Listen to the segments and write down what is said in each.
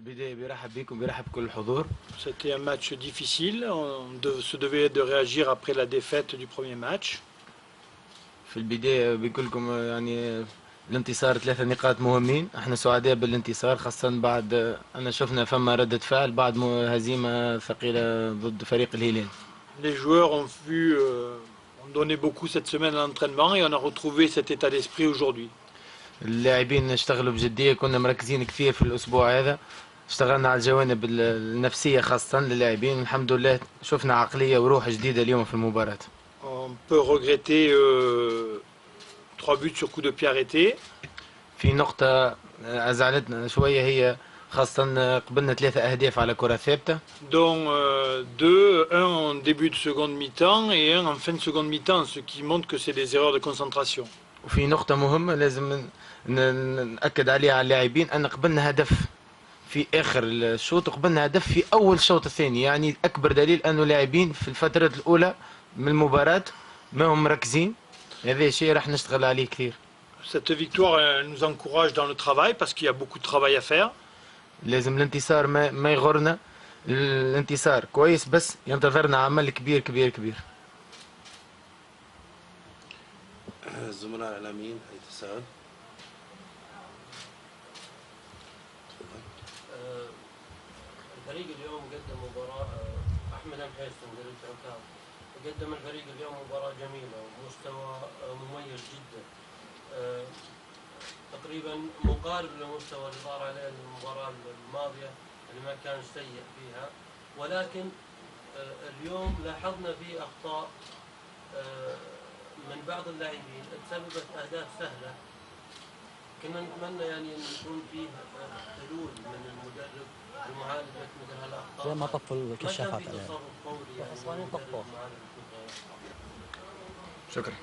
البداية بيرحب بيكم بيرحب كل الحضور. C'était un match difficile, se devait de réagir après la défaite du premier match. في البداية بيقول لكم يعني الانتصار 3 نقاط مهمين، احنا سعداء بالانتصار خاصة بعد أنا شفنا فما ردة فعل بعد هزيمة ثقيلة ضد فريق الهلال. Les joueurs ont donné beaucoup cette semaine à l'entraînement et on a retrouvé cet état d'esprit aujourd'hui. اللاعبين اشتغلوا بجدية، كنا مركزين كثير في الأسبوع هذا، اشتغلنا على الجوانب النفسية خاصة للاعبين، الحمد لله شفنا عقلية وروح جديدة اليوم في المباراة. On peut regretter 3 buts sur coup de pied arrêté. في نقطة أزعلتنا شوية هي خاصة قبلنا 3 أهداف على كرة ثابتة. Dont 2, un en début de seconde mi-temps et un en fin de seconde mi-temps, ce qui montre que c'est des erreurs de concentration. وفي نقطة مهمة لازم نأكد عليها على اللاعبين أن قبلنا هدف في آخر الشوط وقبلنا هدف في أول الشوط الثاني، يعني أكبر دليل أنه اللاعبين في الفترات الأولى من المباراة ما هم مركزين، هذا الشيء راح نشتغل عليه كثير. Cette victoire nous encourage dans le travail parce qu'il y a beaucoup de travail à faire. لازم الانتصار ما يغرنا، الانتصار كويس بس ينتظرنا عمل كبير كبير كبير. الزملاء الإعلاميين اتصال. الفريق اليوم قدم مباراة أحمد محيسن مدرب التركات قدم الفريق اليوم مباراة جميلة ومستوى مميز جدا، تقريبا مقارب لمستوى اللي صار عليه المباراة الماضية اللي ما كان سيء فيها، ولكن اليوم لاحظنا فيه أخطاء من بعض اللاعبين تسببت أهداف سهلة. كنا نتمنى يعني أن يكون فيه حلول من المدرب لمعالجة مثل هالأخطاء. زي ما طفوا الكشافات علينا. خسرانين طفوا. شكرا.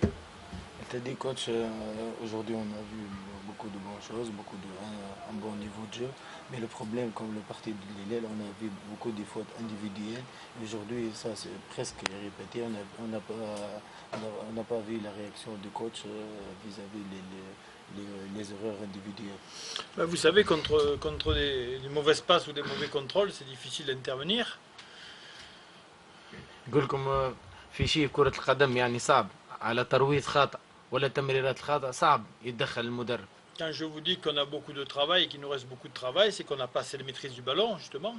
Tu as dit coach, aujourd'hui on a vu beaucoup de bonnes choses, un bon niveau de jeu, mais le problème comme le parti de Lille, on a vu beaucoup de fautes individuelles. Aujourd'hui ça c'est presque répété, on n'a pas vu la réaction du coach vis-à-vis les erreurs individuelles. Vous savez, contre des mauvaises passes ou des mauvais contrôles, c'est difficile d'intervenir. نقول لكم في شيء في كرة القدم يعني صعب على ترويض خاطئ ولا تمريرات خاطئة صعب يتدخل المدرب. Quand je vous dis qu'on a beaucoup de travail et qu'il nous reste beaucoup de travail, c'est qu'on n'a pas assez de maîtrise du ballon, justement.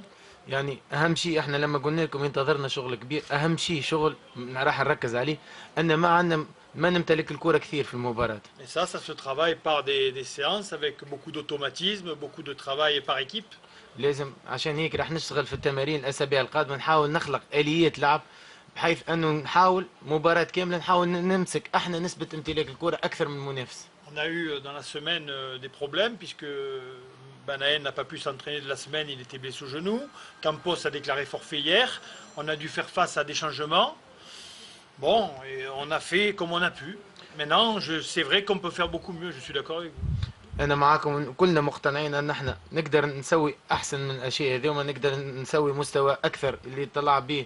يعني أهم شيء احنا لما قلنا لكم ينتظرنا شغل كبير، أهم شيء شغل راح نركز عليه أن ما نمتلك الكرة كثير في المباراة. Et ça se travaille par des séances avec beaucoup d'automatisme, beaucoup de travail par équipe. لازم عشان هيك راح نشتغل في التمارين الأسابيع القادمة نحاول نخلق آليات لعب بحيث أنه نحاول مباراة كاملة نحاول نمسك احنا نسبة امتلاك الكرة أكثر من المنافس. On a eu dans la semaine des problèmes puisque Banaen n'a pas pu s'entraîner de la semaine, il était blessé au genou. Campos a déclaré forfait hier. On a dû faire face à des changements. Bon, et on a fait comme on a pu. Maintenant, c'est vrai qu'on peut faire beaucoup mieux, je suis d'accord avec vous. أنا معاكم كلنا مقتنعين أن احنا نقدر نسوي أحسن من الأشياء هذه وما نقدر نسوي مستوى أكثر اللي طلع به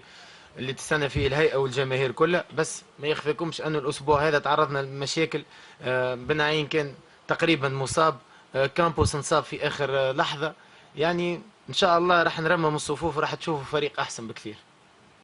اللي تستنى فيه الهيئة والجماهير كلها، بس ما يخفيكمش أنه الأسبوع هذا تعرضنا لمشاكل. بن عين كان تقريبا مصاب، كامبوس انصاب في آخر لحظة، يعني إن شاء الله راح نرمم الصفوف وراح تشوفوا فريق أحسن بكثير.